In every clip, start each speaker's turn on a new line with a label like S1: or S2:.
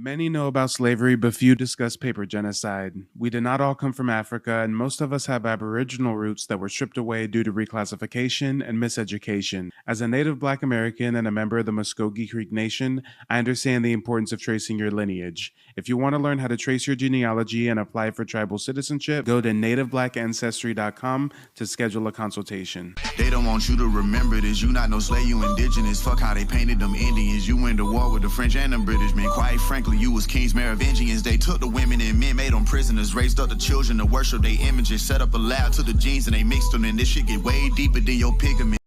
S1: Many know about slavery, but few discuss paper genocide. We did not all come from Africa, and most of us have Aboriginal roots that were stripped away due to reclassification and miseducation. As a native Black American and a member of the Muskogee Creek Nation, I understand the importance of tracing your lineage. If you want to learn how to trace your genealogy and apply for tribal citizenship, go to nativeblackancestry.com to schedule a consultation.
S2: They don't want you to remember this. You not no slave, you indigenous. Fuck how they painted them Indians. You went to war with the French and the British, man. Quite frankly, you was kings, Merovingians. They took the women and men, made them prisoners, raised up the children to worship their images, set up a lab to the genes and they mixed them, and this shit get way deeper than your pigment.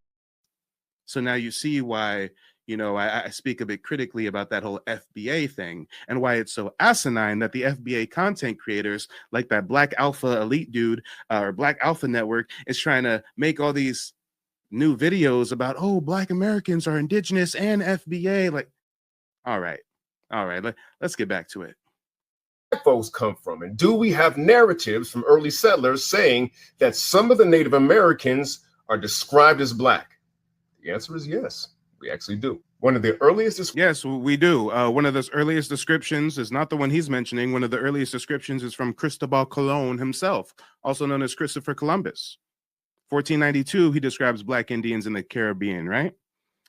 S1: So now you see why, I speak a bit critically about that whole FBA thing and why it's so asinine that the FBA content creators, like that Black Alpha Elite dude or Black Alpha Network, is trying to make all these new videos about, oh, Black Americans are indigenous and FBA. Like, all right, let's get back to it.
S3: Folks come from, and do we have narratives from early settlers saying that some of the Native Americans are described as Black? The answer is yes, we actually do. One of the earliest
S1: yes, we do. One of those earliest descriptions is not the one he's mentioning. One of the earliest descriptions is from Cristobal Colon himself, also known as Christopher Columbus. 1492, he describes Black Indians in the Caribbean, right?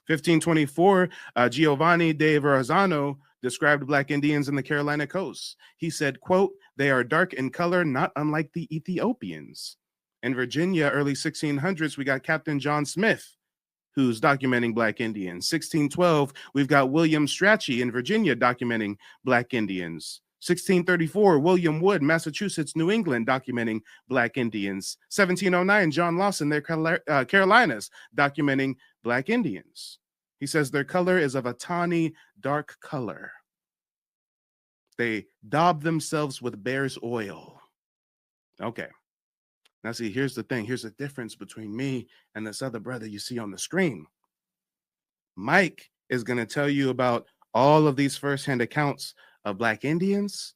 S1: 1524, Giovanni de Verrazano described Black Indians in the Carolina coast. He said, quote, "They are dark in color, not unlike the Ethiopians." In Virginia, early 1600s, we got Captain John Smith, who's documenting Black Indians. 1612, we've got William Strachey in Virginia documenting Black Indians. 1634, William Wood, Massachusetts, New England, documenting Black Indians. 1709, John Lawson, their Carolinas, documenting Black Indians. He says their color is of a tawny, dark color. They daub themselves with bear's oil. Okay. Now see, here's the thing. Here's the difference between me and this other brother you see on the screen. Mike is going to tell you about all of these firsthand accounts of Black Indians,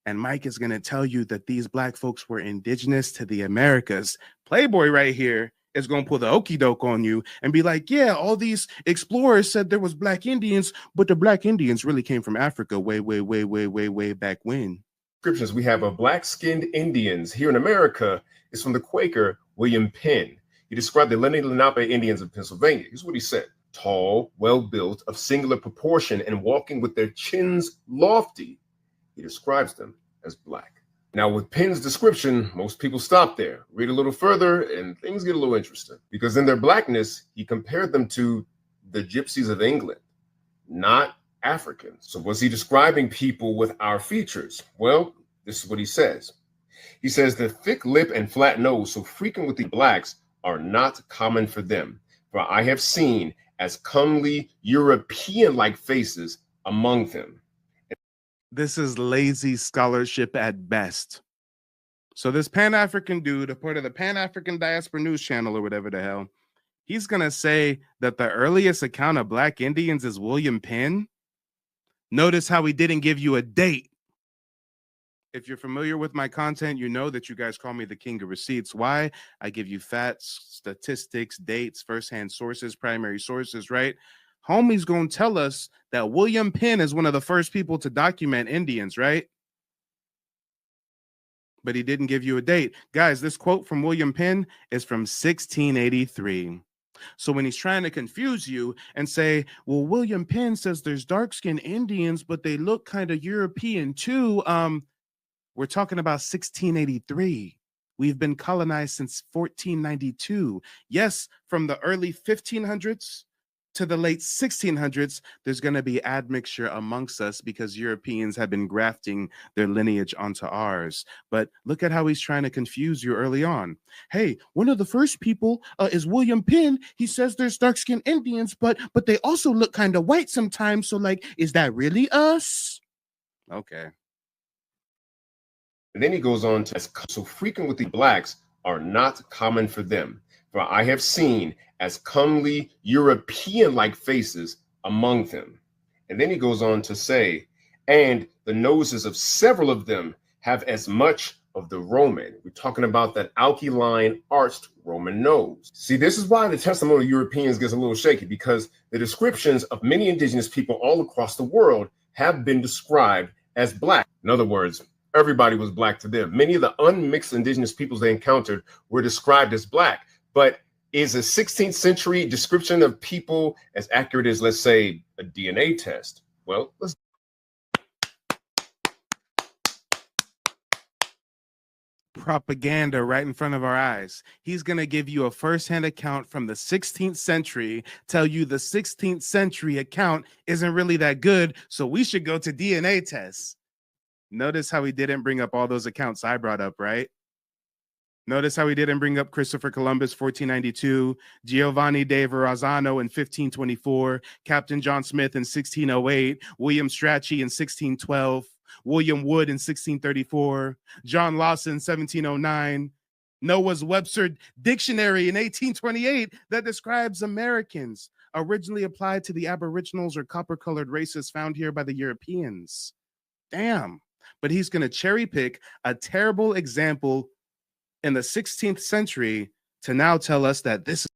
S1: and Mike is going to tell you that these Black folks were indigenous to the Americas. Playboy right here is going to pull the okey doke on you and be like, yeah, all these explorers said there was Black Indians, but the Black Indians really came from Africa way back when.
S3: Descriptions we have of Black-skinned Indians here in America is from the Quaker William Penn. He described the Lenni Lenape Indians of Pennsylvania. Here's what he said: tall, well-built, of singular proportion, and walking with their chins lofty. He describes them as Black. Now, with Penn's description, most people stop there. Read a little further, and things get a little interesting. Because in their Blackness, he compared them to the gypsies of England, not Africans. So was he describing people with our features? Well, this is what he says. He says the thick lip and flat nose, so frequent with the Blacks, are not common for them. For I have seen as comely European-like faces among them.
S1: This is lazy scholarship at best. So this Pan-African dude, a part of the Pan-African Diaspora News Channel or whatever the hell, he's going to say that the earliest account of Black Indians is William Penn. Notice how he didn't give you a date. If you're familiar with my content, you know that you guys call me the king of receipts. Why? I give you facts, statistics, dates, firsthand sources, primary sources, right? Homie's going to tell us that William Penn is one of the first people to document Indians, right? But he didn't give you a date. Guys, this quote from William Penn is from 1683. So when he's trying to confuse you and say, well, William Penn says there's dark-skinned Indians, but they look kind of European too. We're talking about 1683. We've been colonized since 1492. Yes, from the early 1500s to the late 1600s, there's going to be admixture amongst us because Europeans have been grafting their lineage onto ours. But look at how he's trying to confuse you early on. Hey, one of the first people is William Penn. He says there's dark-skinned Indians, but they also look kind of white sometimes. So like, is that really us? Okay.
S3: And then he goes on to, so frequent with the Blacks are not common for them. For I have seen as comely European-like faces among them. And then he goes on to say, and the noses of several of them have as much of the Roman. We're talking about that alkaline arched Roman nose. See, this is why the testimonial Europeans gets a little shaky, because the descriptions of many indigenous people all across the world have been described as black. In other words, everybody was black to them. Many of the unmixed indigenous peoples they encountered were described as black. But is a 16th century description of people as accurate as, let's say, a DNA test? Well, let's.
S1: Propaganda right in front of our eyes. He's going to give you a first-hand account from the 16th century, tell you the 16th century account isn't really that good, so we should go to DNA tests. Notice how he didn't bring up all those accounts I brought up, right? Notice how he didn't bring up Christopher Columbus, 1492, Giovanni de Verrazzano in 1524, Captain John Smith in 1608, William Strachey in 1612, William Wood in 1634, John Lawson, 1709, Noah's Webster Dictionary in 1828 that describes Americans, originally applied to the Aboriginals or copper-colored races found here by the Europeans. Damn. But he's going to cherry pick a terrible example in the 16th century to now tell us that this is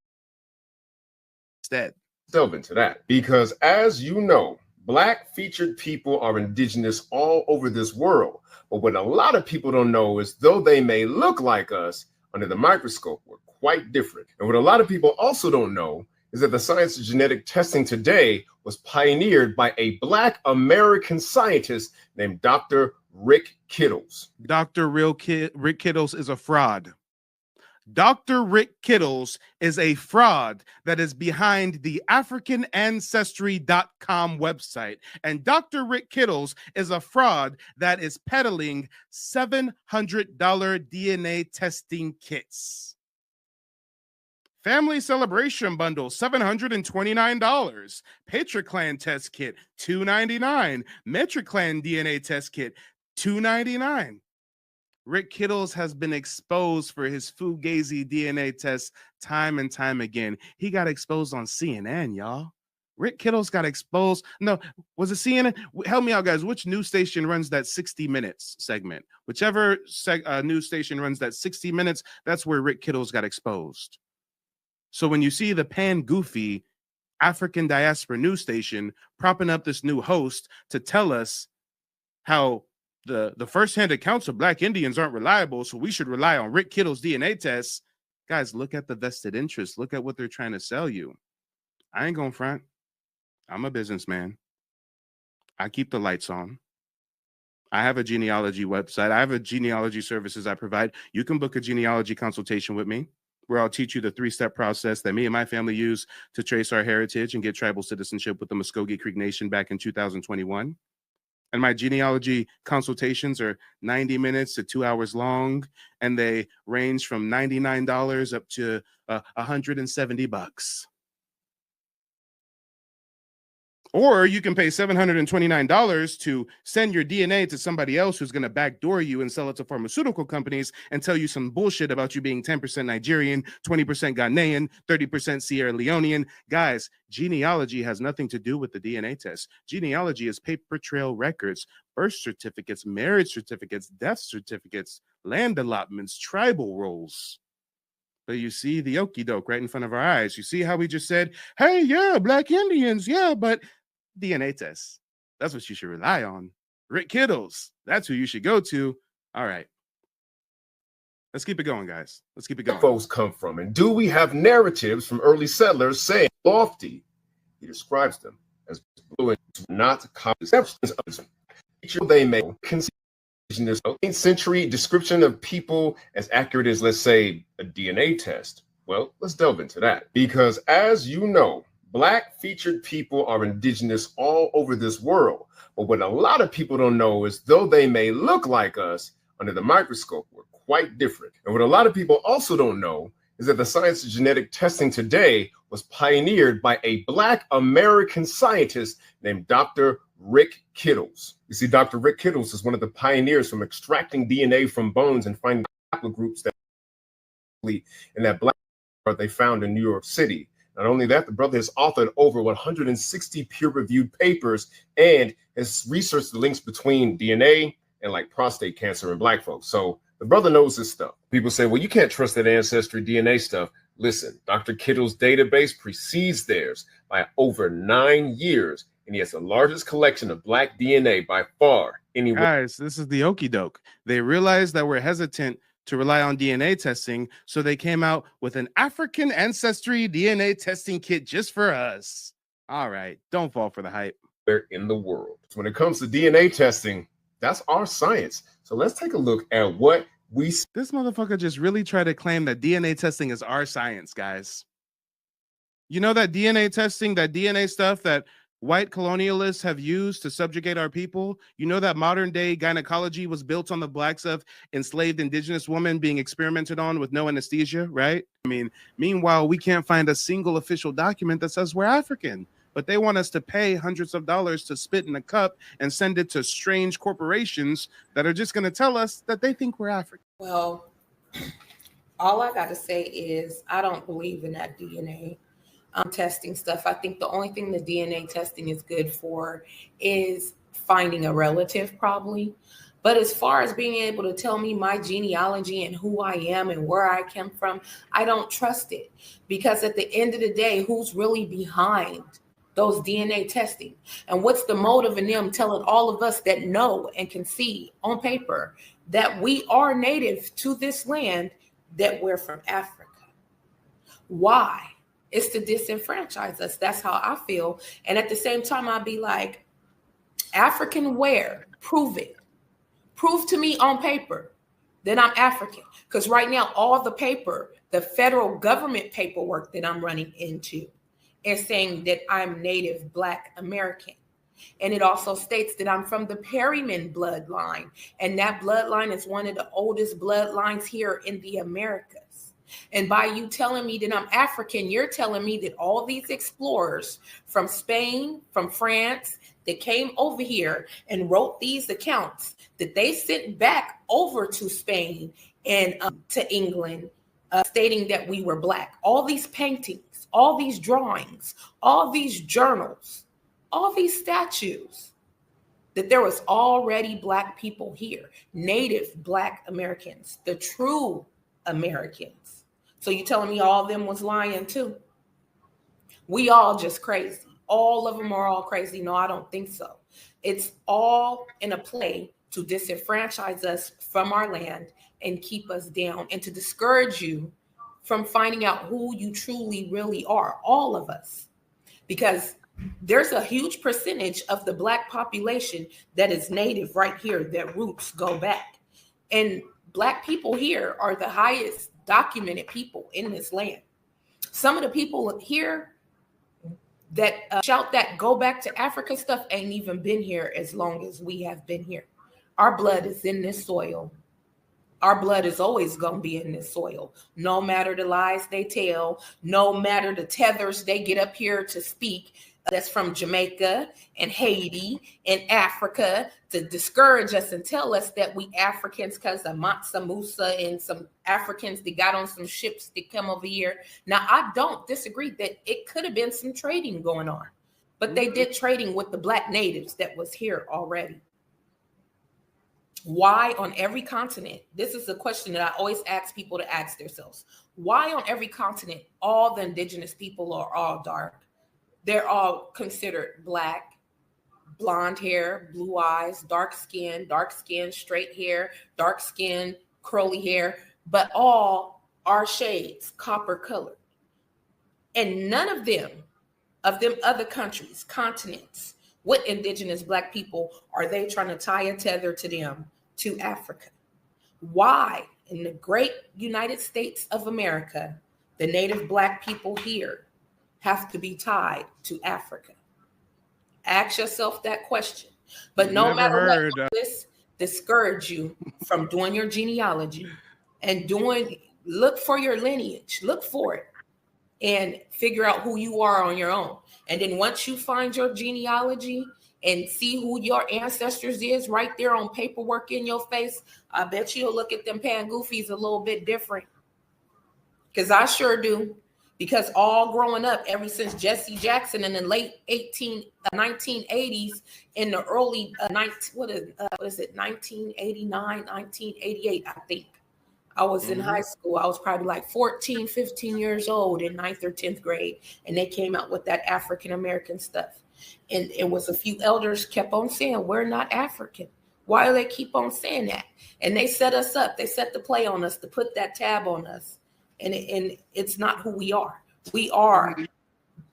S1: dead.
S3: Delve into that, because as you know, black featured people are indigenous all over this world. But what a lot of people don't know is, though they may look like us, under the microscope, we're quite different. And what a lot of people also don't know is that the science of genetic testing today was pioneered by a black American scientist named Dr. Rick Kittles.
S1: Dr. Rick Kittles is a fraud. Dr. Rick Kittles is a fraud that is behind the AfricanAncestry.com website. And Dr. Rick Kittles is a fraud that is peddling $700 DNA testing kits. Family Celebration Bundle, $729. Patriclan Test Kit, $299. Metriclan DNA Test Kit, $299. Rick Kittles has been exposed for his Fugazi DNA tests time and time again. He got exposed on CNN, y'all. Rick Kittles got exposed. No, was it CNN? Help me out, guys. Which news station runs that 60 Minutes segment? Whichever news station runs that 60 Minutes, that's where Rick Kittles got exposed. So when you see the pan-goofy African diaspora news station propping up this new host to tell us how the first-hand accounts of black Indians aren't reliable, so we should rely on Rick Kittles' DNA tests. Guys, look at the vested interest. Look at what they're trying to sell you. I ain't going front. I'm a businessman. I keep the lights on. I have a genealogy website. I have a genealogy services I provide. You can book a genealogy consultation with me, where I'll teach you the 3-step process that me and my family use to trace our heritage and get tribal citizenship with the Muskogee Creek Nation back in 2021. And my genealogy consultations are 90 minutes to 2 hours long, and they range from $99 up to $170. Or you can pay $729 to send your DNA to somebody else who's going to backdoor you and sell it to pharmaceutical companies and tell you some bullshit about you being 10% Nigerian, 20% Ghanaian, 30% Sierra Leonean. Guys, genealogy has nothing to do with the DNA test. Genealogy is paper trail records, birth certificates, marriage certificates, death certificates, land allotments, tribal rolls. But you see the okie doke right in front of our eyes. You see how we just said, hey, yeah, black Indians, yeah, but DNA tests, that's what you should rely on. Rick Kittles, that's who you should go to. All right. Let's keep it going, guys. Let's keep it going.
S3: Where folks come from, and do we have narratives from early settlers saying lofty? He describes them as blue and not conceptions of they may conceive this 18th century description of people as accurate as, let's say, a DNA test. Well, let's delve into that, because as you know, black featured people are indigenous all over this world. But what a lot of people don't know is, though they may look like us, under the microscope, we're quite different. And what a lot of people also don't know is that the science of genetic testing today was pioneered by a black American scientist named Dr. Rick Kittles. You see, Dr. Rick Kittles is one of the pioneers from extracting DNA from bones and finding haplogroups that in that black they found in New York City. Not only that, the brother has authored over 160 peer-reviewed papers and has researched the links between DNA and like prostate cancer in black folks. So the brother knows this stuff. People say, well, you can't trust that Ancestry DNA stuff. Listen, Dr. Kittles' database precedes theirs by over 9 years. and he has the largest collection of Black DNA by far anywhere.
S1: Guys, this is the okie doke. They realized that we're hesitant to rely on DNA testing, so they came out with an African Ancestry DNA testing kit just for us. All right, don't fall for the hype.
S3: In the world. So when it comes to DNA testing, that's our science. So let's take a look at what we see.
S1: This motherfucker just really tried to claim that DNA testing is our science, guys. You know that DNA testing, that DNA stuff that white colonialists have used to subjugate our people? You know that modern day gynecology was built on the backs of enslaved indigenous women being experimented on with no anesthesia, right? I mean, meanwhile, we can't find a single official document that says we're African, but they want us to pay hundreds of dollars to spit in a cup and send it to strange corporations that are just going to tell us that they think we're African.
S4: Well, all I got to say is I don't believe in that DNA testing stuff. I think the only thing the DNA testing is good for is finding a relative, probably. But as far as being able to tell me my genealogy and who I am and where I came from, I don't trust it. Because at the end of the day, who's really behind those DNA testing? And what's the motive in them telling all of us that know and can see on paper that we are native to this land, that we're from Africa? Why? It's to disenfranchise us. That's how I feel. And at the same time, I'd be like, African where? Prove it. Prove to me on paper that I'm African. Because right now, all the paper, the federal government paperwork that I'm running into is saying that I'm Native Black American. And it also states that I'm from the Perryman bloodline. And that bloodline is one of the oldest bloodlines here in the Americas. And by you telling me that I'm African, you're telling me that all these explorers from Spain, from France, that came over here and wrote these accounts that they sent back over to Spain and to England, stating that we were Black. All these paintings, all these drawings, all these journals, all these statues, that there was already Black people here, Native Black Americans, the true Americans. So you telling me all of them was lying too? We all just crazy. All of them are all crazy. No, I don't think so. It's all in a play to disenfranchise us from our land and keep us down and to discourage you from finding out who you truly really are, all of us. Because there's a huge percentage of the Black population that is Native right here, that roots go back. And Black people here are the highest documented people in this land. Some of the people here that shout that go back to Africa stuff ain't even been here as long as we have been here. Our blood is in this soil. Our blood is always going to be in this soil, no matter the lies they tell, no matter the tethers they get up here to speak. That's from Jamaica and Haiti and Africa to discourage us and tell us that we Africans because of Mansa Musa and some Africans that got on some ships that come over here. Now, I don't disagree that it could have been some trading going on, but they did trading with the Black natives that was here already. Why on every continent? This is a question that I always ask people to ask themselves. Why on every continent, all the indigenous people are all dark? They're all considered Black, blonde hair, blue eyes, dark skin, straight hair, dark skin, curly hair, but all are shades, copper colored. And none of them other countries, continents, with indigenous Black people are they trying to tie a tether to them to Africa? Why in the great United States of America, the Native Black people here have to be tied to Africa? Ask yourself that question. But no matter what, this discourage you from doing your genealogy and look for your lineage, look for it and figure out who you are on your own. And then once you find your genealogy and see who your ancestors is right there on paperwork in your face, I bet you'll look at them Pangoofies a little bit different. Because I sure do. Because all growing up, ever since Jesse Jackson in the late 1980s, in the early 1989, 1988, I think. I was in high school. I was probably like 14, 15 years old in 9th or 10th grade. And they came out with that African-American stuff. And it was a few elders kept on saying, we're not African. Why do they keep on saying that? And they set us up. They set the play on us to put that tab on us. And it's not who we are. We are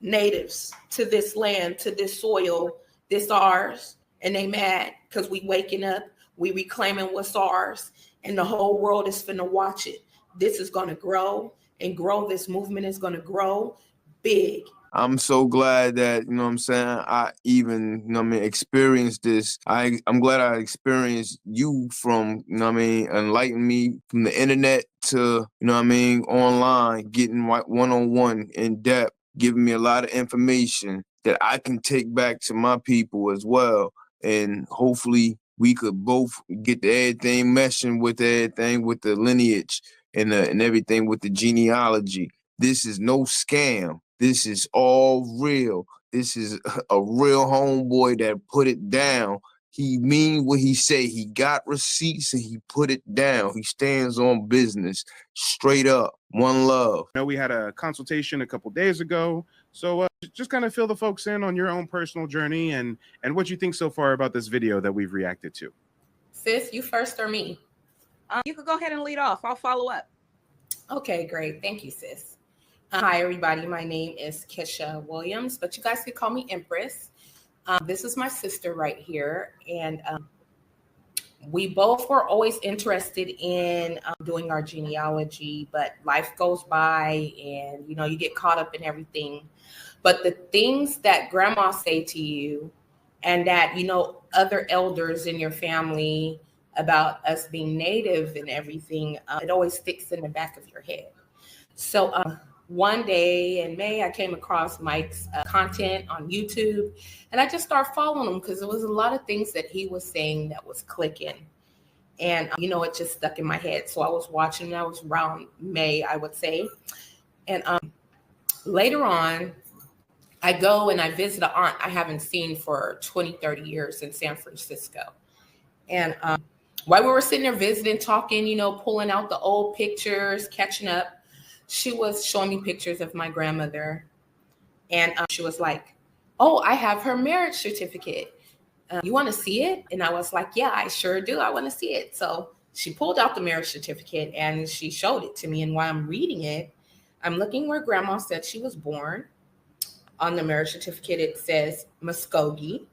S4: natives to this land, to this soil. This ours. And they mad because we waking up. We reclaiming what's ours. And the whole world is finna watch it. This is going to grow and grow. This movement is going to grow big.
S5: I'm so glad that, you know what I'm saying, I even, you know what I mean, experienced this. I'm glad I experienced you from, you know what I mean, enlighten me from the internet to, you know what I mean, online, getting one-on-one in depth, giving me a lot of information that I can take back to my people as well. And hopefully we could both get everything meshing with everything with the lineage and everything with the genealogy. This is no scam. This is all real. This is a real homeboy that put it down. He mean what he say. He got receipts and he put it down. He stands on business. Straight up. One love.
S1: I know we had a consultation a couple days ago. So just kind of fill the folks in on your own personal journey and what you think so far about this video that we've reacted to.
S4: Sis, you first or me?
S6: You could go ahead and lead off. I'll follow up.
S4: Okay, great. Thank you, sis. Hi, everybody. My name is Kesha Williams, but you guys can call me Empress. This is my sister right here. And we both were always interested in doing our genealogy, but life goes by and, you know, you get caught up in everything. But the things that grandma say to you and that, you know, other elders in your family about us being native and everything, it always sticks in the back of your head. So, one day in May, I came across Mike's content on YouTube, and I just started following him because there was a lot of things that he was saying that was clicking. And, you know, it just stuck in my head. So I was watching, that was around May, I would say. And later on, I go and I visit an aunt I haven't seen for 20, 30 years in San Francisco. And while we were sitting there visiting, talking, you know, pulling out the old pictures, catching up, she was showing me pictures of my grandmother. And she was like, oh, I have her marriage certificate. You want to see it? And I was like, yeah, I sure do. I want to see it. So she pulled out the marriage certificate and she showed it to me. And while I'm reading it, I'm looking where grandma said she was born. On the marriage certificate, it says Muskogee.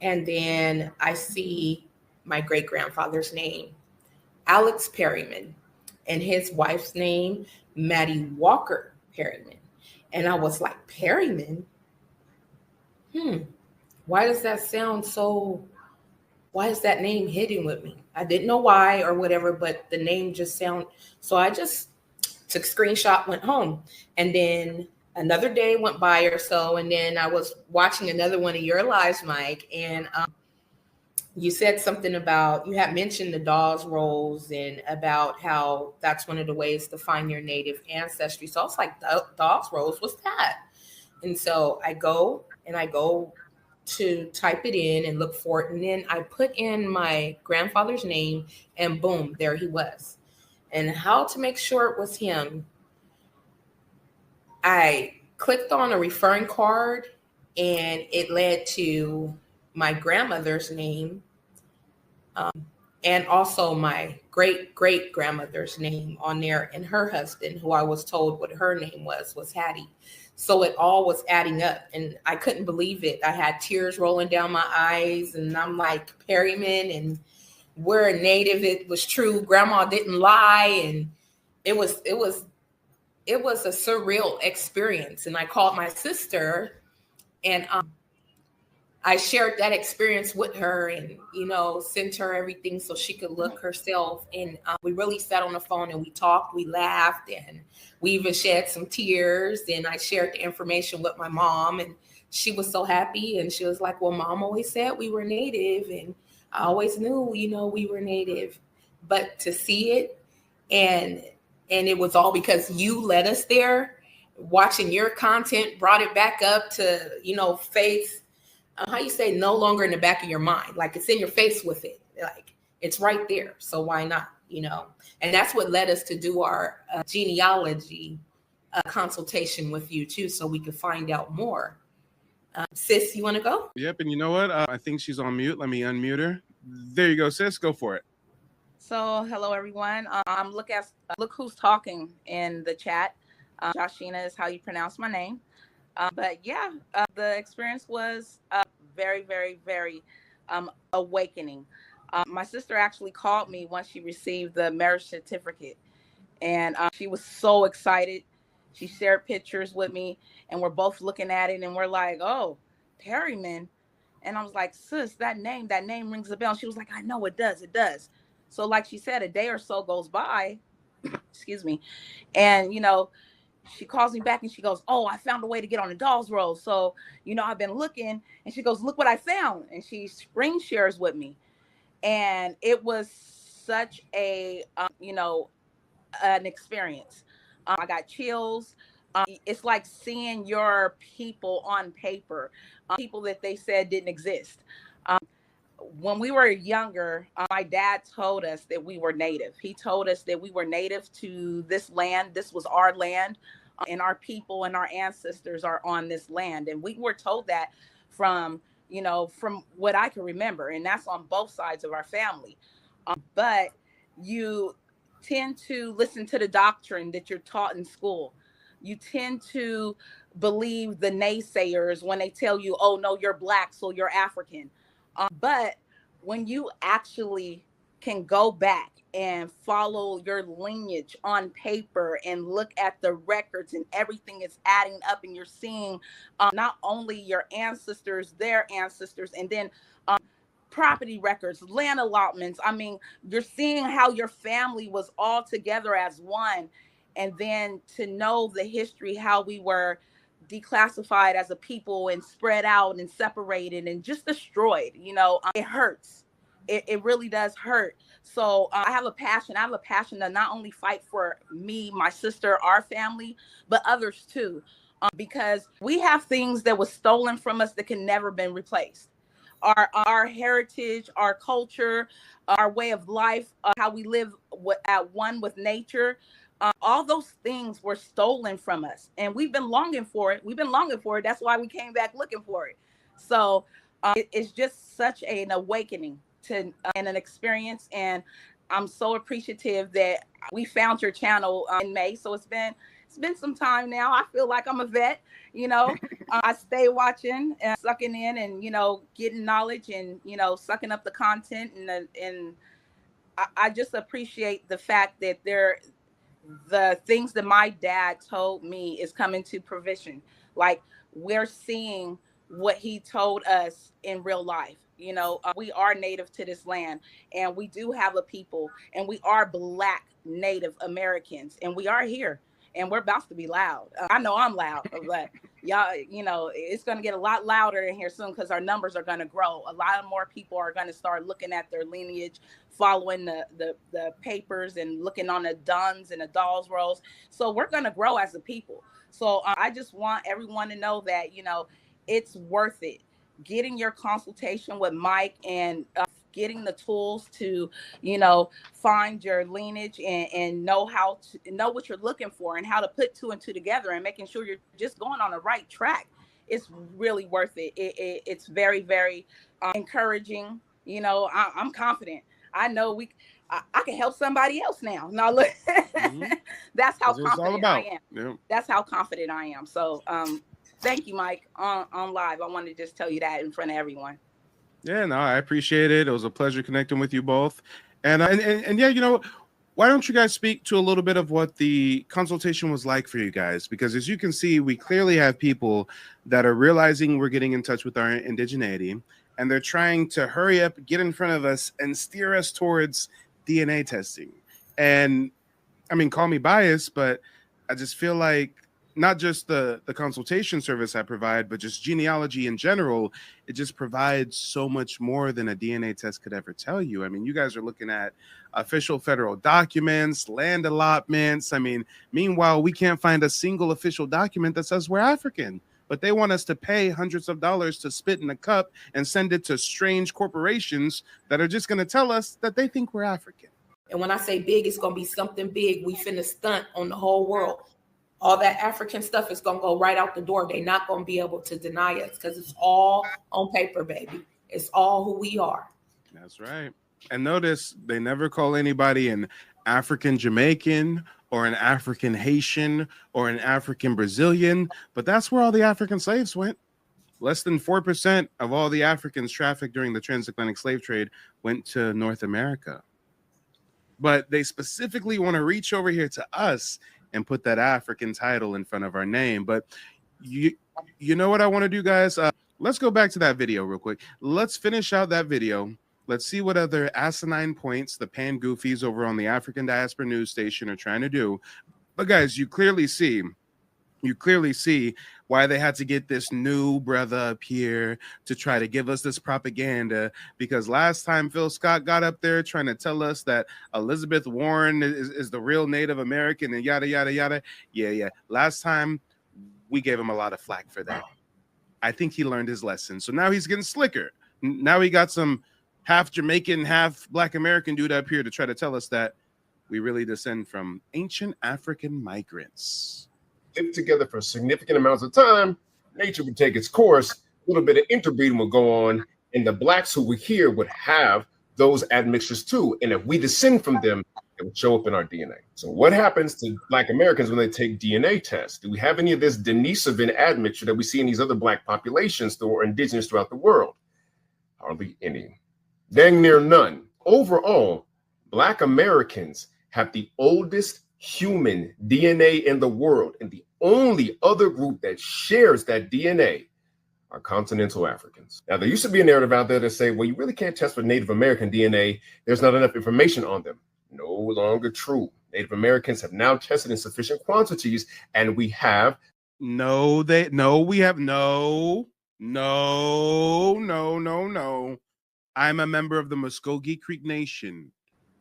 S4: And then I see my great-grandfather's name, Alex Perryman, and his wife's name, Maddie Walker Perryman. And I was like, Perryman? Why does that sound so, why is that name hitting with me? I didn't know why or whatever, but the name just sound, so I just took a screenshot, went home. And then another day went by or so, and then I was watching another one of your lives, Mike, and you said something about, you had mentioned the Dawes rolls and about how that's one of the ways to find your native ancestry. So I was like, Dawes rolls, what's that? And so I go to type it in and look for it. And then I put in my grandfather's name and boom, there he was. And how to make sure it was him, I clicked on a referring card and it led to my grandmother's name, and also my great-great-grandmother's name on there, and her husband, who I was told what her name was Hattie. So it all was adding up, and I couldn't believe it. I had tears rolling down my eyes, and I'm like, Perryman, and we're a native. It was true. Grandma didn't lie, and it was a surreal experience. And I called my sister, and I shared that experience with her and, you know, sent her everything so she could look herself. And we really sat on the phone and we talked, we laughed, and we even shed some tears. And I shared the information with my mom, and she was so happy. And she was like, well, Mom always said we were native, and I always knew, you know, we were native. But to see it, and it was all because you led us there. Watching your content brought it back up to, you know, face. How you say, no longer in the back of your mind, like it's in your face with it, like it's right there. So why not, you know? And that's what led us to do our genealogy consultation with you too, so we could find out more Sis, you want to go?
S1: Yep, and you know what? I think she's on mute. Let me unmute her. There you go, sis. Go for it.
S6: So, hello everyone. Look who's talking in the chat. Joshina is how you pronounce my name. But yeah, the experience was very, very, very awakening. My sister actually called me once she received the marriage certificate, and she was so excited. She shared pictures with me, and we're both looking at it, and we're like, "Oh, Perryman." And I was like, "Sis, that name rings a bell." And she was like, "I know it does, it does." So, like she said, a day or so goes by, excuse me, and she calls me back and she goes, "Oh, I found a way to get on the dolls roll. So, I've been looking." And she goes, "Look what I found." And she screen shares with me. And it was such an experience. I got chills. It's like seeing your people on paper, people that they said didn't exist. When we were younger, my dad told us that we were native. He told us that we were native to this land. This was our land, and our people and our ancestors are on this land. And we were told that from what I can remember, and that's on both sides of our family. But you tend to listen to the doctrine that you're taught in school. You tend to believe the naysayers when they tell you, "Oh no, you're black, so you're African." But when you actually can go back and follow your lineage on paper and look at the records, and everything is adding up, and you're seeing not only your ancestors, their ancestors, and then property records, land allotments. I mean, you're seeing how your family was all together as one. And then to know the history, how we were declassified as a people and spread out and separated and just destroyed, it hurts. It really does hurt. So I have a passion to not only fight for me, my sister, our family, but others too, because we have things that was stolen from us that can never been replaced. Our heritage, our culture, our way of life, how we live at one with nature. All those things were stolen from us, and we've been longing for it. That's why we came back looking for it. So it's just such an awakening and an experience. And I'm so appreciative that we found your channel in May. So it's been some time now. I feel like I'm a vet, I stay watching and sucking in and, getting knowledge and, sucking up the content. And I just appreciate the fact that the things that my dad told me is coming to fruition. Like, we're seeing what he told us in real life. We are native to this land, and we do have a people, and we are Black Native Americans, and we are here, and we're about to be loud. I know I'm loud, but y'all, it's going to get a lot louder in here soon, because our numbers are going to grow. A lot of more people are going to start looking at their lineage, following the papers and looking on the duns and the dolls rolls. So we're going to grow as a people. So I just want everyone to know that, it's worth it. Getting your consultation with Mike and getting the tools to, find your lineage and know how to know what you're looking for and how to put two and two together and making sure you're just going on the right track. It's really worth it. It's very, very encouraging. I'm confident. I know I can help somebody else now. Now look, that's how confident I am. Yep. That's how confident I am. So thank you, Mike, on live. I wanted to just tell you that in front of everyone.
S1: Yeah, no, I appreciate it. It was a pleasure connecting with you both. And yeah, why don't you guys speak to a little bit of what the consultation was like for you guys? Because as you can see, we clearly have people that are realizing we're getting in touch with our indigeneity, and they're trying to hurry up, get in front of us, and steer us towards DNA testing. And I mean, call me biased, but I just feel like not just the consultation service I provide, but just genealogy in general, it just provides so much more than a DNA test could ever tell you. I mean, you guys are looking at official federal documents, land allotments. I mean, meanwhile, we can't find a single official document that says we're African, but they want us to pay hundreds of dollars to spit in a cup and send it to strange corporations that are just going to tell us that they think we're African.
S4: And when I say big, it's going to be something big. We finna stunt on the whole world. all that African stuff is going to go right out the door. They're not going to be able to deny us because it's all on paper, baby. It's all who we are.
S1: That's right. And notice they never call anybody an African Jamaican or an African Haitian or an African Brazilian, but that's where all the African slaves went. Less than 4% of all the Africans trafficked during the transatlantic slave trade went to North America. But they specifically want to reach over here to us and put that African title in front of our name. But you know what I want to do, guys? Let's go back to that video real quick. Let's finish out that video. Let's see what other asinine points the pan goofies over on the African Diaspora News Station are trying to do. But guys, you clearly see why they had to get this new brother up here to try to give us this propaganda, because last time Phil Scott got up there trying to tell us that Elizabeth Warren is the real Native American and yada, yada, yada. Yeah. Last time we gave him a lot of flack for that. I think he learned his lesson. So now he's getting slicker. Now he got some half Jamaican, half Black American dude up here to try to tell us that we really descend from ancient African migrants.
S3: Lived together for significant amounts of time, nature would take its course, a little bit of interbreeding would go on, and the blacks who were here would have those admixtures too. And if we descend from them, it would show up in our DNA. So what happens to Black Americans when they take DNA tests? Do we have any of this Denisovan admixture that we see in these other Black populations that are indigenous throughout the world? Hardly any. Dang near none. Overall, Black Americans have the oldest human DNA in the world, and the only other group that shares that DNA are continental Africans. Now, there used to be a narrative out there that say, well, you really can't test for Native American DNA. There's not enough information on them. No longer true. Native Americans have now tested in sufficient quantities, and we have.
S1: No. I'm a member of the Muskogee Creek Nation.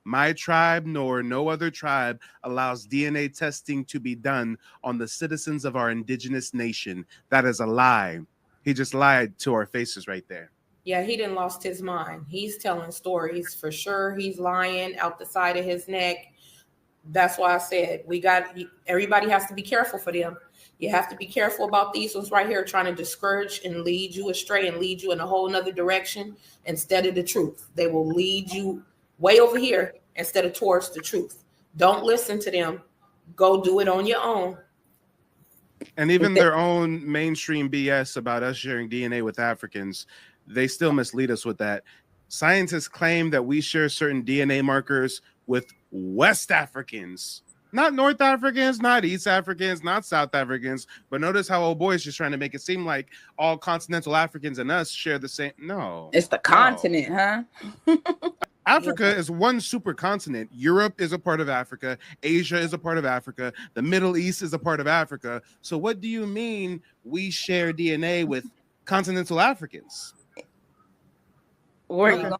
S1: My tribe nor no other tribe allows DNA testing to be done on the citizens of our indigenous nation. That is a lie. He just lied to our faces right there.
S4: Yeah, he didn't lost his mind. He's telling stories for sure. He's lying out the side of his neck. That's why I said everybody has to be careful for them. You have to be careful about these ones right here trying to discourage and lead you astray and lead you in a whole nother direction instead of the truth. They will lead you way over here instead of towards the truth. Don't listen to them. Go do it on your own.
S1: And even their own mainstream BS about us sharing DNA with Africans, they still mislead us with that. Scientists claim that we share certain DNA markers with West Africans, not North Africans, not East Africans, not South Africans. But notice how old boy is just trying to make it seem like all continental Africans and us share the same. No,
S6: it's the continent, huh?
S1: Africa is one supercontinent. Europe is a part of Africa. Asia is a part of Africa. The Middle East is a part of Africa. So what do you mean we share DNA with continental Africans?
S6: Where are you going?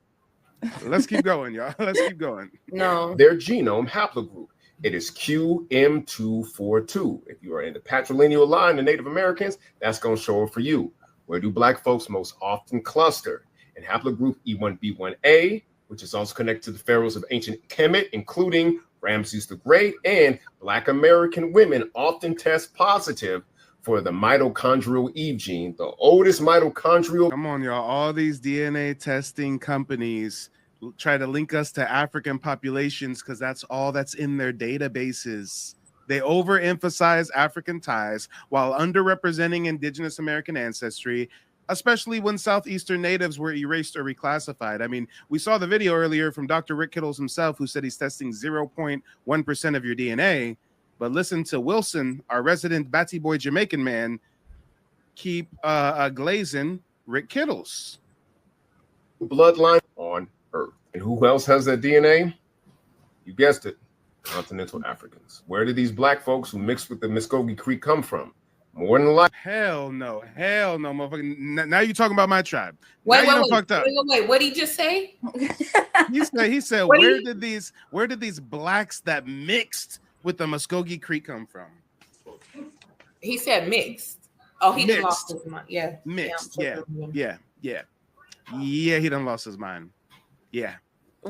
S1: Let's keep going, y'all. Let's keep going.
S4: No.
S3: Their genome haplogroup. It is QM242. If you are in the patrilineal line of Native Americans, that's going to show up for you. Where do Black folks most often cluster? In haplogroup E1B1A, which is also connected to the pharaohs of ancient Kemet, including Ramses the Great, and Black American women often test positive for the mitochondrial Eve gene, the oldest mitochondrial.
S1: Come on, y'all. All these DNA testing companies try to link us to African populations because that's all that's in their databases. They overemphasize African ties while underrepresenting indigenous American ancestry, especially when Southeastern natives were erased or reclassified. I mean, we saw the video earlier from Dr. Rick Kittles himself, who said he's testing 0.1% of your DNA. But listen to Wilson, our resident Batty Boy Jamaican man, keep glazing Rick Kittles.
S3: Bloodline on Earth. And who else has that DNA? You guessed it, continental Africans. Where did these Black folks who mixed with the Muskogee Creek come from? More than likely.
S1: Hell no, motherfucker. Now you're talking about my tribe.
S4: Wait, what did he just say?
S1: He said, where did these Blacks that mixed with the Muskogee Creek come from?
S4: He said mixed. Oh, he done lost his mind. Yeah.
S1: Mixed. Yeah. He done lost his mind. Yeah.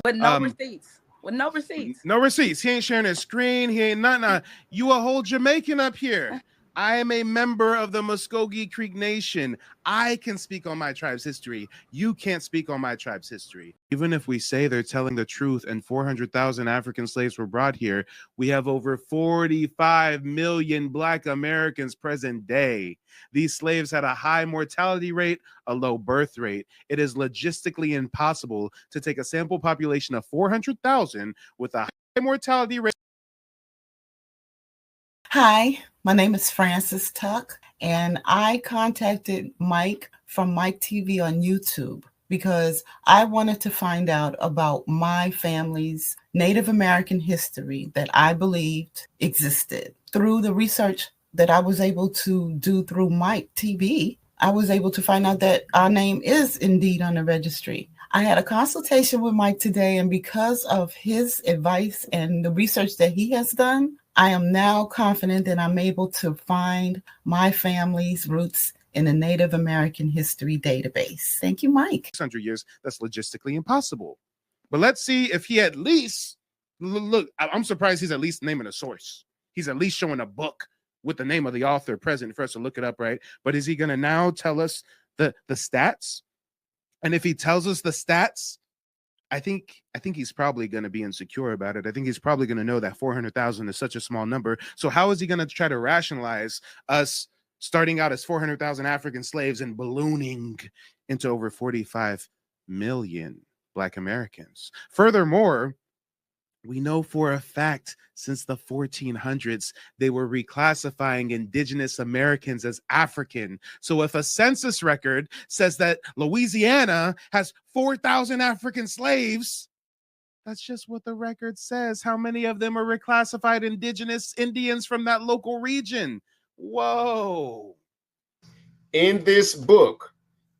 S6: But no receipts. with no receipts.
S1: No receipts. He ain't sharing his screen. He ain't nothing. You a whole Jamaican up here. I am a member of the Muskogee Creek Nation. I can speak on my tribe's history. You can't speak on my tribe's history. Even if we say they're telling the truth and 400,000 African slaves were brought here, we have over 45 million Black Americans present day. These slaves had a high mortality rate, a low birth rate. It is logistically impossible to take a sample population of 400,000 with a high mortality rate.
S7: Hi, my name is Frances Tuck, and I contacted Mike from Mike TV on YouTube because I wanted to find out about my family's Native American history that I believed existed. Through the research that I was able to do through Mike TV, I was able to find out that our name is indeed on the registry. I had a consultation with Mike today, and because of his advice and the research that he has done, I am now confident that I'm able to find my family's roots in the Native American history database. Thank you, Mike.
S1: 600 years, that's logistically impossible. But let's see if he at least, look, I'm surprised he's at least naming a source. He's at least showing a book with the name of the author present for us to look it up, right? But is he going to now tell us the stats? And if he tells us the stats, I think he's probably going to be insecure about it. I think he's probably going to know that 400,000 is such a small number. So how is he going to try to rationalize us starting out as 400,000 African slaves and ballooning into over 45 million Black Americans? Furthermore, we know for a fact since the 1400s, they were reclassifying indigenous Americans as African. So if a census record says that Louisiana has 4,000 African slaves, that's just what the record says. How many of them are reclassified indigenous Indians from that local region? Whoa.
S3: In this book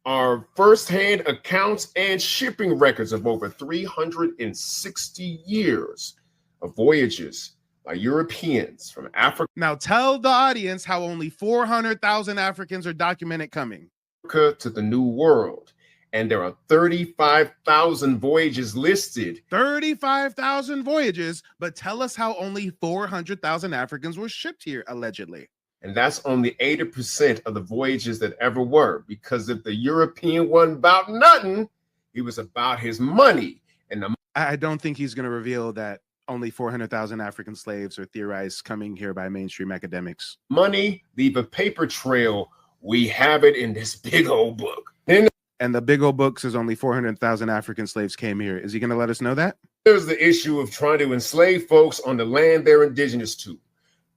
S3: are firsthand accounts and shipping records of over 360 years of voyages by Europeans from Africa.
S1: Now tell the audience how only 400,000 Africans are documented coming
S3: to the New World. And there are 35,000 voyages listed.
S1: 35,000 voyages, but tell us how only 400,000 Africans were shipped here, allegedly.
S3: And that's only 80% of the voyages that ever were, because if the European wasn't about nothing, he was about his money. And
S1: I don't think he's going to reveal that only 400,000 African slaves are theorized coming here by mainstream academics.
S3: Money, leave a paper trail. We have it in this big old book.
S1: And the big old book says only 400,000 African slaves came here. Is he going to let us know that?
S3: There's the issue of trying to enslave folks on the land they're indigenous to.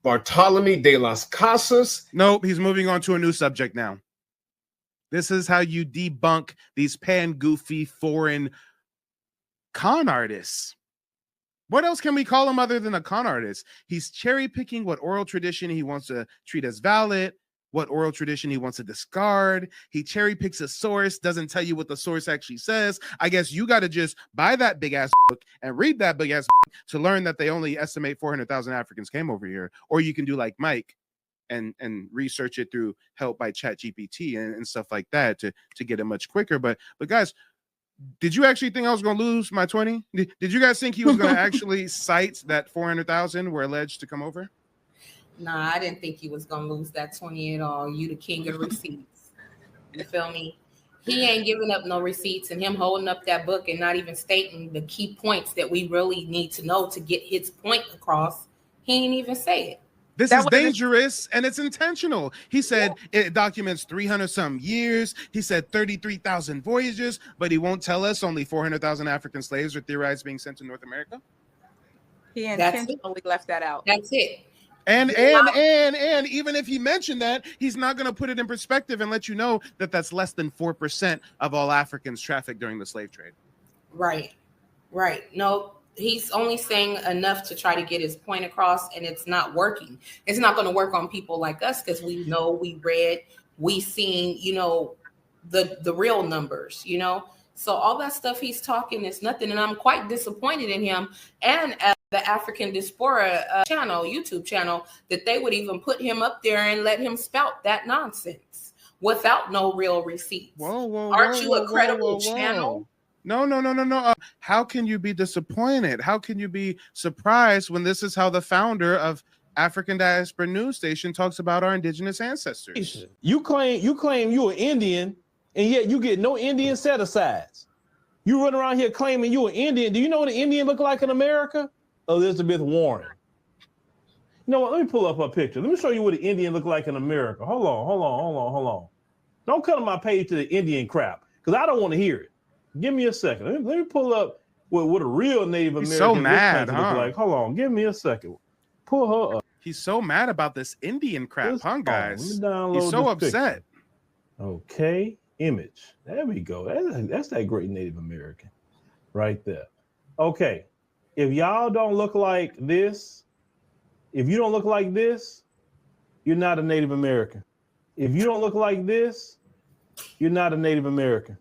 S3: Bartolome de las Casas.
S1: Nope, he's moving on to a new subject now. This is how you debunk these pan-goofy foreign con artists. What else can we call him other than a con artist? He's cherry-picking what oral tradition he wants to treat as valid, what oral tradition he wants to discard. He cherry-picks a source, doesn't tell you what the source actually says. I guess you got to just buy that big-ass book and read that big-ass book to learn that they only estimate 400,000 Africans came over here. Or you can do like Mike and research it through help by ChatGPT and stuff like that to get it much quicker. But guys, did you actually think I was going to lose my 20? Did you guys think he was going to actually cite that 400,000 were alleged to come over?
S4: Nah, I didn't think he was going to lose that 20 at all. You the king of the receipts. You feel me? He ain't giving up no receipts, and him holding up that book and not even stating the key points that we really need to know to get his point across. He ain't even say it.
S1: This is dangerous and it's intentional. He said it documents 300 some years. He said 33,000 voyages, but he won't tell us only 400,000 African slaves are theorized being sent to North America.
S6: He intentionally left that out.
S4: That's it.
S1: And even if he mentioned that, he's not going to put it in perspective and let you know that that's less than 4% of all Africans trafficked during the slave trade.
S4: Right. No, he's only saying enough to try to get his point across, and it's not working. It's not going to work on people like us because we know, we read, we seen, the real numbers, So all that stuff he's talking is nothing, and I'm quite disappointed in him and the African Diaspora YouTube channel, that they would even put him up there and let him spout that nonsense without no real receipts.
S1: Whoa,
S4: Aren't you a credible channel?
S1: No. How can you be disappointed? How can you be surprised when this is how the founder of African Diaspora News Station talks about our indigenous ancestors?
S8: You claim you're an Indian, and yet you get no Indian set-asides. You run around here claiming you're an Indian. Do you know what an Indian look like in America? Elizabeth Warren. You know what? Let me pull up her picture. Let me show you what an Indian look like in America. Hold on. Don't cut on my page to the Indian crap, because I don't want to hear it. Give me a second. Let me pull up what a real Native American
S1: He's so mad,
S8: look like. Hold on. Give me a second. Pull her up.
S1: He's so mad about this Indian crap, huh, guys? He's
S8: download
S1: so
S8: this
S1: upset.
S8: picture. Okay, image. There we go. That's that great Native American right there. Okay, if y'all don't look like this, if you don't look like this, you're not a Native American. If you don't look like this, you're not a Native American.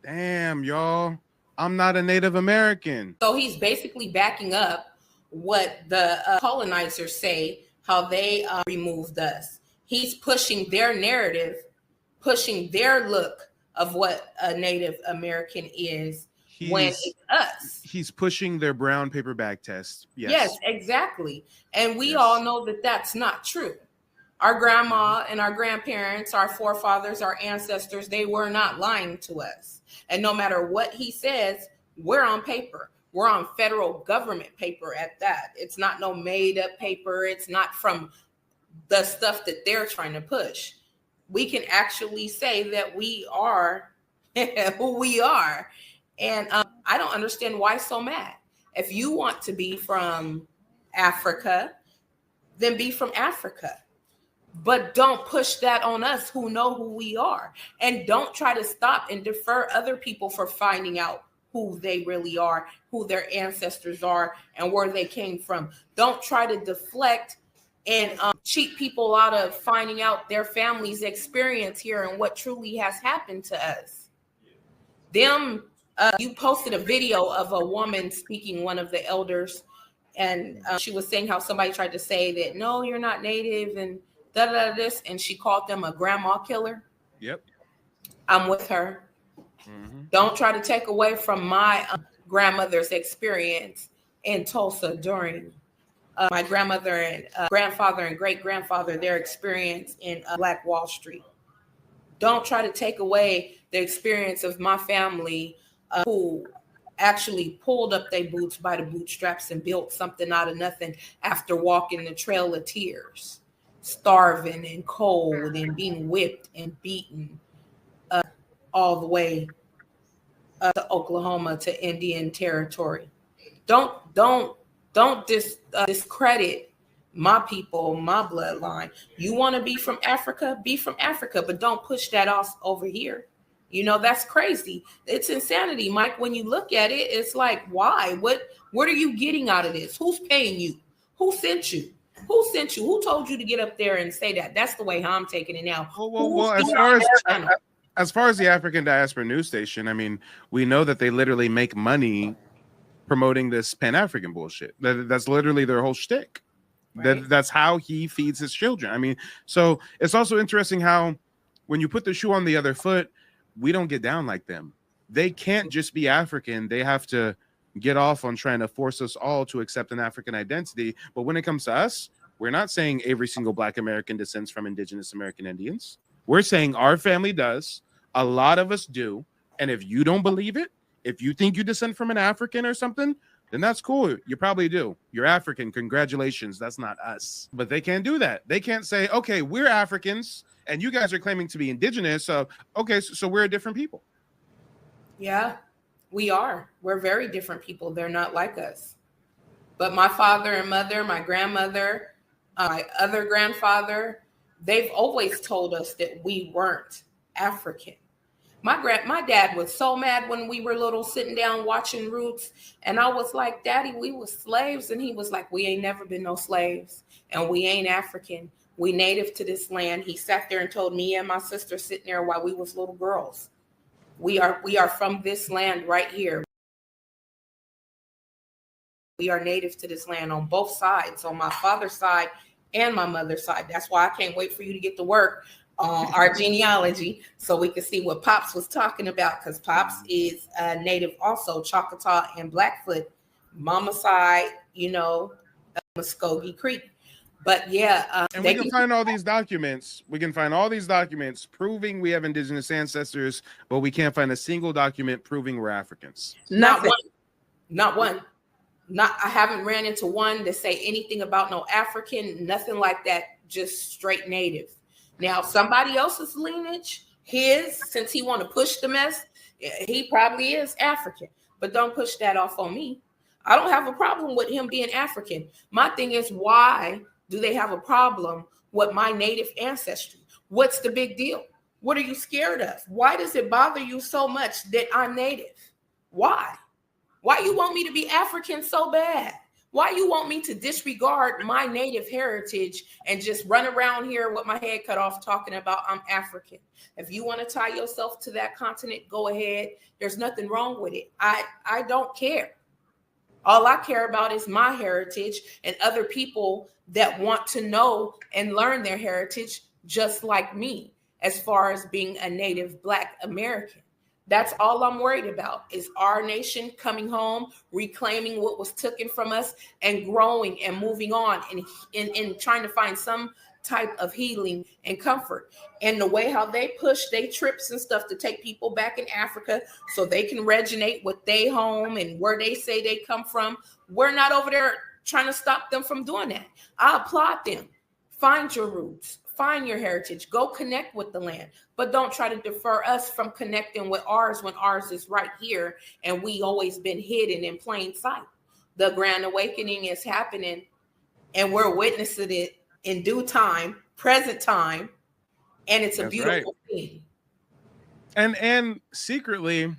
S1: Damn, y'all. I'm not a Native American.
S4: So he's basically backing up what the colonizers say, how they removed us. He's pushing their narrative, pushing their look of what a Native American is when it's us.
S1: He's pushing their brown paper bag test.
S4: Yes, exactly. And we all know that that's not true. Our grandma and our grandparents, our forefathers, our ancestors, they were not lying to us. And no matter what he says, we're on paper. We're on federal government paper at that. It's not no made up paper. It's not from the stuff that they're trying to push. We can actually say that we are who we are. And I don't understand why so mad. If you want to be from Africa, then be from Africa. But don't push that on us who know who we are. And don't try to stop and defer other people for finding out who they really are, who their ancestors are, and where they came from. Don't try to deflect and cheat people out of finding out their family's experience here and what truly has happened to us. You posted a video of a woman speaking, one of the elders, and she was saying how somebody tried to say that, no, you're not Native, and this, and she called them a grandma killer.
S1: Yep.
S4: I'm with her. Mm-hmm. Don't try to take away from my grandmother's experience in Tulsa during my grandmother and grandfather and great-grandfather, their experience in Black Wall Street. Don't try to take away the experience of my family who actually pulled up their boots by the bootstraps and built something out of nothing after walking the Trail of Tears, starving and cold and being whipped and beaten all the way to Oklahoma, to Indian territory. Don't discredit my people, my bloodline. You want to be from Africa, but don't push that off over here. You know, that's crazy. It's insanity, Mike. When you look at it, it's like, why? What are you getting out of this? Who's paying you? Who sent you? Who sent you? Who told you to get up there and say that? That's the way how I'm taking it now.
S1: Well, as far as the African Diaspora News Station, I mean, we know that they literally make money promoting this Pan-African bullshit. That's literally their whole shtick. Right. That's how he feeds his children. I mean, so it's also interesting how when you put the shoe on the other foot, we don't get down like them. They can't just be African. They have to get off on trying to force us all to accept an African identity. But when it comes to us, we're not saying every single Black American descends from indigenous American Indians. We're saying our family does. A lot of us do. And if you don't believe it, if you think you descend from an African or something, then that's cool. You probably do. You're African. Congratulations. That's not us. But they can't do that. They can't say, okay, we're Africans and you guys are claiming to be indigenous. So, okay, so we're a different people.
S4: Yeah, we are. We're very different people. They're not like us. But my father and mother, my grandmother, my other grandfather, they've always told us that we weren't African. My dad was so mad when we were little, sitting down watching Roots, and I was like, Daddy, we were slaves, and he was like, we ain't never been no slaves, and we ain't African. We native to this land. He sat there and told me and my sister sitting there while we was little girls, we are from this land right here. We are native to this land on both sides, on my father's side and my mother's side. That's why I can't wait for you to get to work. our genealogy so we can see what Pops was talking about, because Pops is native also, Choctaw and Blackfoot, mama side, Muskogee Creek. But yeah,
S1: and we can find all these documents. We can find all these documents proving we have indigenous ancestors, but we can't find a single document proving we're Africans.
S4: Not one. I haven't ran into one that say anything about no African, nothing like that, just straight native. Now, somebody else's lineage, since he want to push the mess, he probably is African, but don't push that off on me. I don't have a problem with him being African. My thing is, why do they have a problem with my native ancestry? What's the big deal? What are you scared of? Why does it bother you so much that I'm native? Why? Why you want me to be African so bad? Why you want me to disregard my native heritage and just run around here with my head cut off talking about I'm African? If you want to tie yourself to that continent, go ahead. There's nothing wrong with it. I don't care. All I care about is my heritage and other people that want to know and learn their heritage just like me, as far as being a native Black American. That's all I'm worried about, is our nation coming home, reclaiming what was taken from us, and growing and moving on and trying to find some type of healing and comfort. And the way how they push their trips and stuff to take people back in Africa so they can regenerate with their home and where they say they come from, we're not over there trying to stop them from doing that. I applaud them. Find your roots. Find your heritage. Go connect with the land, but don't try to defer us from connecting with ours when ours is right here and we always been hidden in plain sight. The Grand Awakening is happening and we're witnessing it in due time, present time, and it's a beautiful thing.
S1: And secretly,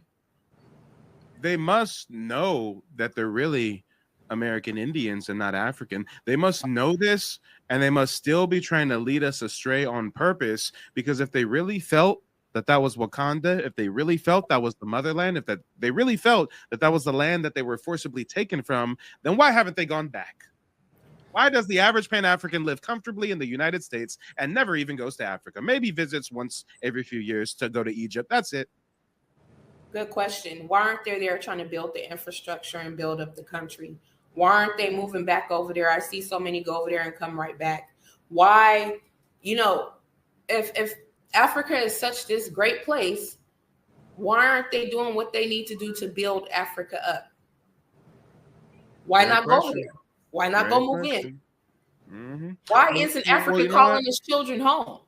S1: they must know that they're really American Indians and not African. They must know this, and they must still be trying to lead us astray on purpose, because if they really felt that was Wakanda, if they really felt that was the motherland, if they really felt that was the land that they were forcibly taken from, then why haven't they gone back? Why does the average Pan-African live comfortably in the United States and never even goes to Africa? Maybe visits once every few years to go to Egypt. That's it.
S4: Good question. Why aren't they there trying to build the infrastructure and build up the country? Why aren't they moving back over there? I see so many go over there and come right back. Why, if Africa is such this great place, why aren't they doing what they need to do to build Africa up? Why not go over there? Why not go move in? Mm-hmm. Why isn't Africa calling his children home?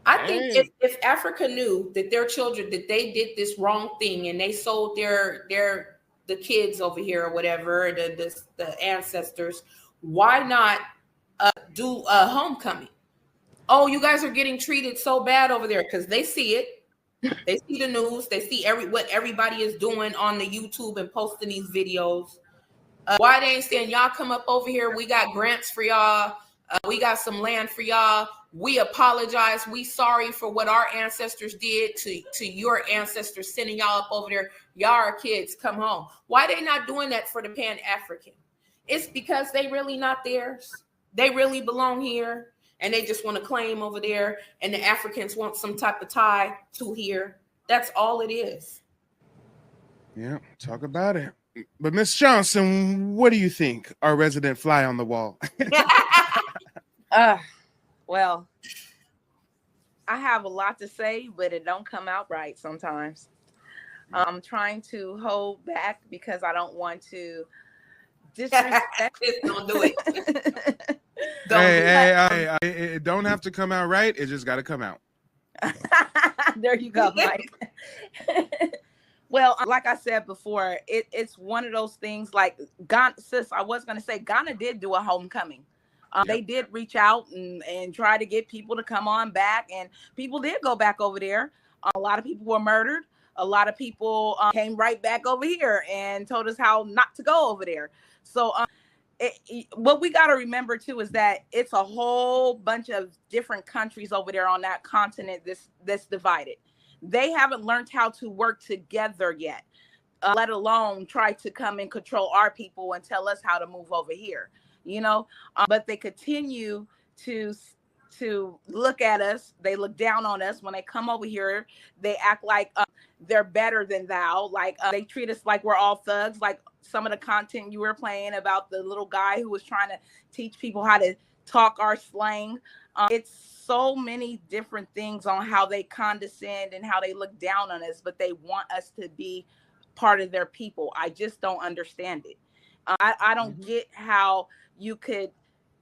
S4: I think if Africa knew that their children, that they did this wrong thing and they sold the kids over here or whatever, the ancestors, why not do a homecoming? Oh, you guys are getting treated so bad over there, because they see it. They see the news. They see what everybody is doing on the YouTube and posting these videos. Why they ain't saying, y'all come up over here? We got grants for y'all. We got some land for y'all. We apologize. We sorry for what our ancestors did to your ancestors, sending y'all up over there. Y'all are kids, come home. Why they not doing that for the Pan-African? It's because they really not theirs. They really belong here, and they just want to claim over there, and the Africans want some type of tie to here. That's all it is.
S1: Yeah, talk about it. But Miss Johnson, what do you think? Our resident fly on the wall.
S6: Well, I have a lot to say, but it don't come out right sometimes. I'm trying to hold back because I don't want to disrespect.
S4: Don't do it.
S1: It don't have to come out right. It just got to come out.
S6: There you go, Mike. Well, like I said before, it's one of those things like Ghana. I was going to say Ghana did do a homecoming. They did reach out and try to get people to come on back, and people did go back over there. A lot of people were murdered. A lot of people came right back over here and told us how not to go over there. So what we got to remember, too, is that it's a whole bunch of different countries over there on that continent that's divided. They haven't learned how to work together yet, let alone try to come and control our people and tell us how to move over here, but they continue to to look at us. They look down on us. When they come over here, they act like they're better than thou. Like they treat us like we're all thugs. Like some of the content you were playing about the little guy who was trying to teach people how to talk our slang. It's so many different things on how they condescend and how they look down on us, but they want us to be part of their people. I just don't understand it. I don't get how you could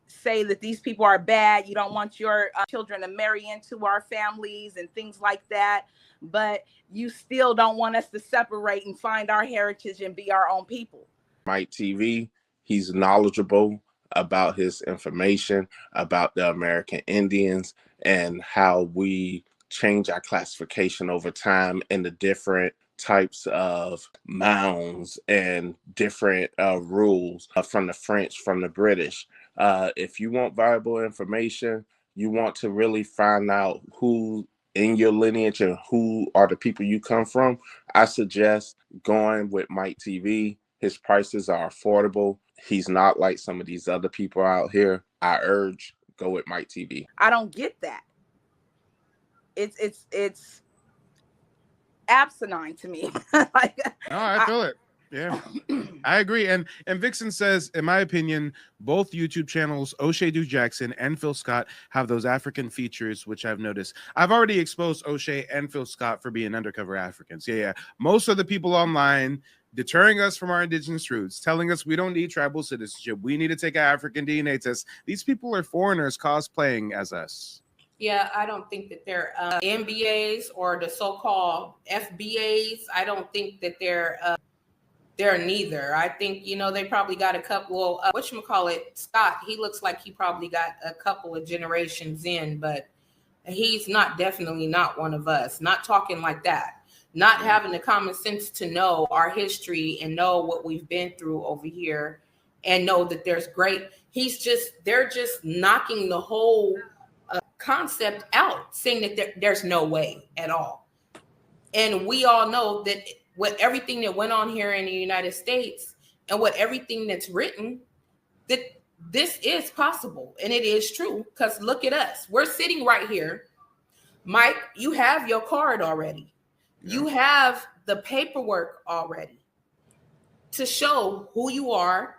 S6: say that these people are bad. You don't want your children to marry into our families and things like that, but you still don't want us to separate and find our heritage and be our own people.
S9: Mike TV, he's knowledgeable about his information about the American Indians and how we change our classification over time and the different types of mounds and different rules from the French, from the British. If you want viable information, you want to really find out who in your lineage and who are the people you come from, I suggest going with Mike TV. His prices are affordable. He's not like some of these other people out here. I urge, go with Mike TV.
S6: I don't get that. It's asinine to me. Like,
S1: no, I feel it. Yeah, I agree. And Vixen says, in my opinion, both YouTube channels, O'Shea Duke Jackson and Phil Scott, have those African features, which I've noticed. I've already exposed O'Shea and Phil Scott for being undercover Africans. Yeah. Most of the people online deterring us from our indigenous roots, telling us we don't need tribal citizenship, we need to take an African DNA test. These people are foreigners cosplaying as us.
S4: Yeah, I don't think that they're MBAs or the so-called FBAs. I don't think that they're neither. I think, they probably got a couple, whatchamacallit, Scott, he looks like he probably got a couple of generations in, but he's definitely not one of us. Not talking like that. Not having the common sense to know our history and know what we've been through over here and know that there's they're just knocking the whole concept out, saying that there's no way at all. And we all know that with everything that went on here in the United States and with everything that's written, that this is possible and it is true. Because look at us. We're sitting right here. Mike, you have your card already. Yeah. You have the paperwork already to show who you are.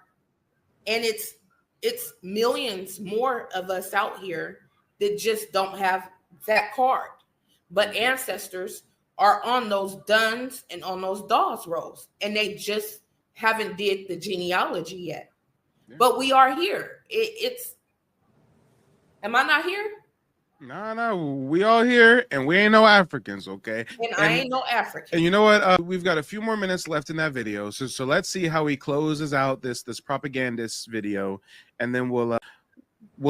S4: And it's millions more of us out here that just don't have that card. But ancestors are on those duns and on those dolls rolls, and they just haven't did the genealogy yet. Yeah. But we are here. Am I not here?
S1: No, we all here, and we ain't no Africans, okay?
S4: And I ain't no African.
S1: And you know what? We've got a few more minutes left in that video, so let's see how he closes out this propagandist video, and then we'll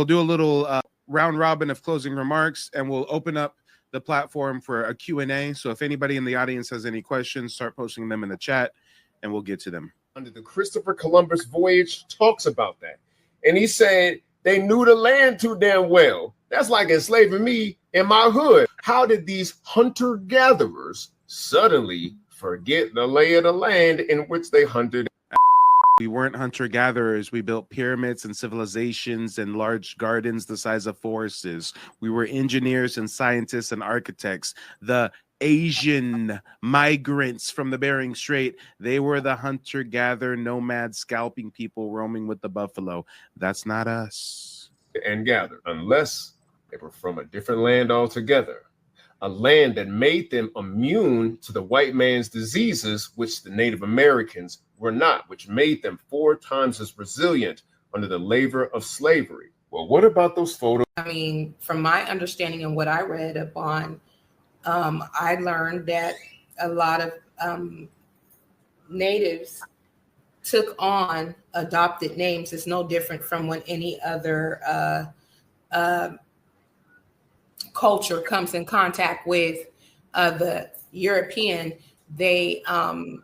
S1: do a little round robin of closing remarks, and we'll open up the platform for a Q&A. So if anybody in the audience has any questions, start posting them in the chat, and we'll get to them.
S3: Under the Christopher Columbus voyage talks about that. And he said they knew the land too damn well. That's like enslaving me in my hood. How did these hunter-gatherers suddenly forget the lay of the land in which they hunted?
S1: We weren't hunter-gatherers. We built pyramids and civilizations and large gardens the size of forests. We were engineers and scientists and architects. The Asian migrants from the Bering Strait, they were the hunter-gatherer, nomad, scalping people roaming with the buffalo. That's not us.
S3: And gather, unless they were from a different land altogether. A land that made them immune to the white man's diseases, which the Native Americans were not, which made them 4 times as resilient under the labor of slavery. Well, what about those photos?
S4: I mean, from my understanding and what I read upon, I learned that a lot of natives took on adopted names. It's no different from when any other culture comes in contact with the European, they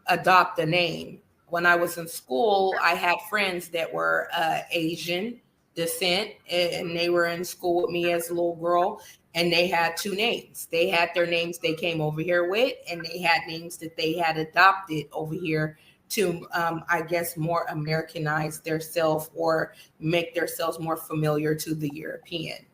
S4: adopt a name. When I was in school, I had friends that were Asian descent, and they were in school with me as a little girl, and they had 2 names. They had their names they came over here with, and they had names that they had adopted over here to, I guess, more Americanize themselves or make themselves more familiar to the European.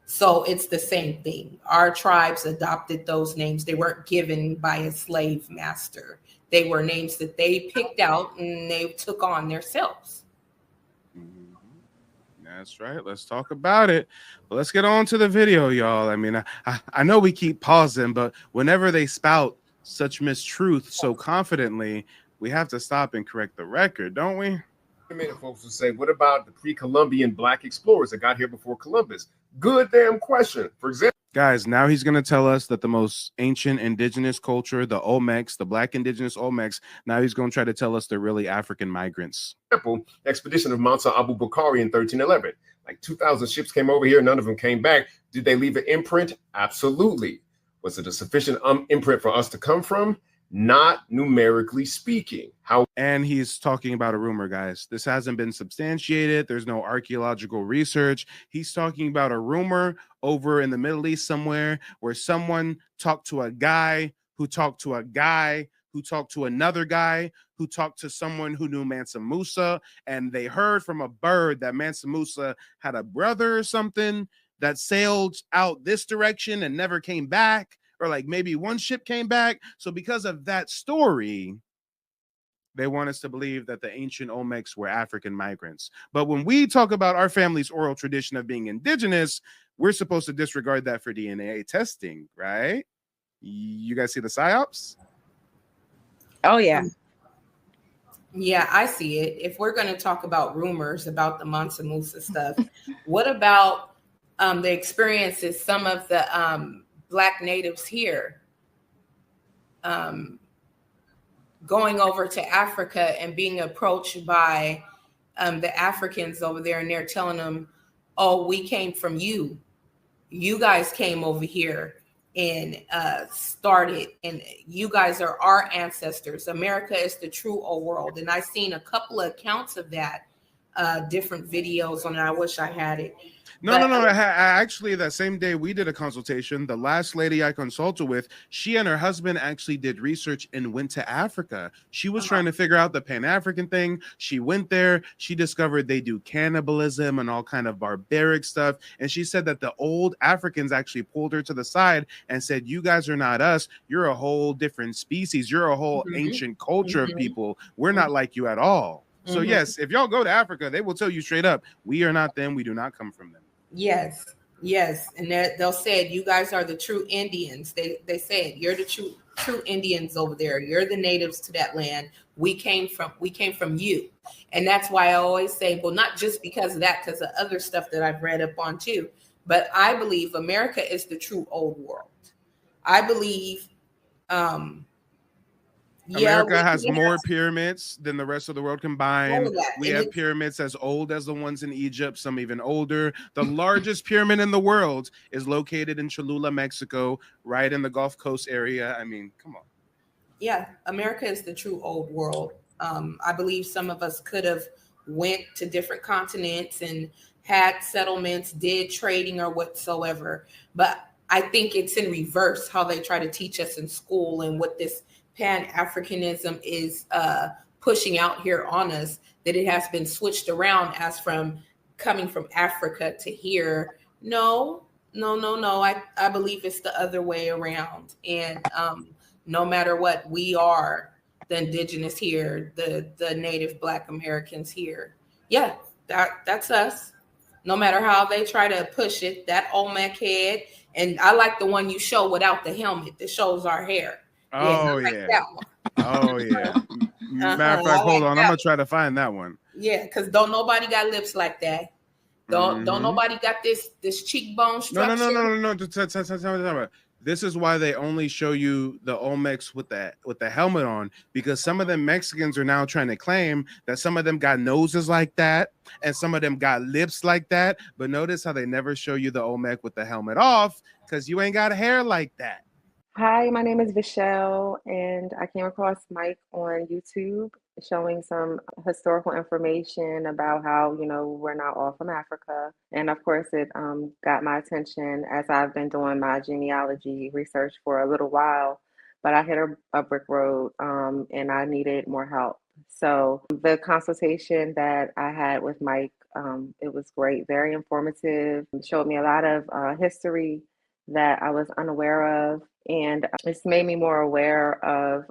S4: So it's the same thing. Our tribes adopted those names. They weren't given by a slave master. They were names that they picked out and they took on themselves.
S1: That's right. Let's talk about it. But let's get on to the video, y'all. I mean, I know we keep pausing, but whenever they spout such mistruth so confidently, we have to stop and correct the record, don't we?
S3: A minute, folks will say, what about the pre-Columbian black explorers that got here before Columbus? Good damn question. For example,
S1: guys, now he's going to tell us that the most ancient indigenous culture, the Olmecs, the black indigenous Olmecs, now he's going to try to tell us they're really African migrants.
S3: Expedition of Mansa Abu Bakari in 1311. Like 2,000 ships came over here. None of them came back. Did they leave an imprint? Absolutely. Was it a sufficient imprint for us to come from? Not numerically speaking.
S1: And he's talking about a rumor, guys. This hasn't been substantiated. There's no archaeological research. He's talking about a rumor over in the Middle East somewhere where someone talked to a guy who talked to a guy who talked to another guy who talked to someone who knew Mansa Musa, and they heard from a bird that Mansa Musa had a brother or something that sailed out this direction and never came back, or like maybe one ship came back. So because of that story, they want us to believe that the ancient Olmecs were African migrants. But when we talk about our family's oral tradition of being indigenous, we're supposed to disregard that for DNA testing, right? You guys see the psyops?
S6: Oh, yeah.
S4: Yeah, I see it. If we're going to talk about rumors about the Mansa Musa stuff, what about the experiences some of the Black natives here going over to Africa and being approached by the Africans over there, and they're telling them, oh, we came from you. You guys came over here and started, and you guys are our ancestors. America is the true old world. And I've seen a couple of accounts of that, different videos on it. I wish I had it.
S1: No. I actually, that same day we did a consultation, the last lady I consulted with, she and her husband actually did research and went to Africa. She was trying to figure out the Pan-African thing. She went there. She discovered they do cannibalism and all kind of barbaric stuff. And she said that the old Africans actually pulled her to the side and said, you guys are not us. You're a whole different species. You're a whole ancient culture of people. We're not like you at all. So yes, if y'all go to Africa, they will tell you straight up, we are not them. We do not come from them.
S4: Yes. And they'll say, you guys are the true Indians. They said, you're the true Indians over there. You're the natives to that land. We came from you. And that's why I always say, well, not just because of that, because of other stuff that I've read up on too, but I believe America is the true old world. I believe,
S1: America has more pyramids than the rest of the world combined. We have pyramids as old as the ones in Egypt, some even older. The largest pyramid in the world is located in Cholula, Mexico, right in the Gulf Coast area. I mean, come on.
S4: Yeah, America is the true old world. I believe some of us could have went to different continents and had settlements, did trading or whatsoever. But I think it's in reverse how they try to teach us in school and what this Pan-Africanism is pushing out here on us, that it has been switched around as from coming from Africa to here. No. I believe it's the other way around. And no matter what, we are the indigenous here, the native Black Americans here. Yeah, that's us. No matter how they try to push it, that Olmec head. And I like the one you show without the helmet that shows our hair.
S1: Oh,
S4: yeah.
S1: Oh, yeah. Matter of fact, hold on. I'm going to try to find that one.
S4: Yeah, because don't nobody got lips like that. Don't nobody got this cheekbone structure.
S1: No. This is why they only show you the Olmecs with the helmet on, because some of them Mexicans are now trying to claim that some of them got noses like that and some of them got lips like that. But notice how they never show you the Olmec with the helmet off, because you ain't got hair like that.
S10: Hi, my name is Vishelle, and I came across Mike on YouTube showing some historical information about how, we're not all from Africa. And of course, it got my attention as I've been doing my genealogy research for a little while, but I hit a brick road and I needed more help. So the consultation that I had with Mike, it was great, very informative. It showed me a lot of history that I was unaware of, and it's made me more aware of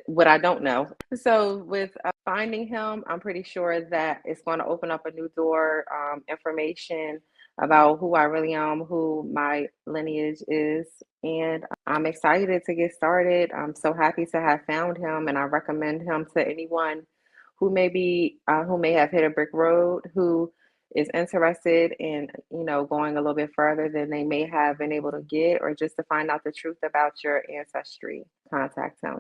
S10: what I don't know. So with finding him, I'm pretty sure that it's going to open up a new door, information about who I really am, who my lineage is, and I'm excited to get started. I'm so happy to have found him, and I recommend him to anyone who may have hit a brick road, who is interested in, going a little bit further than they may have been able to get, or just to find out the truth about your ancestry. Contact him.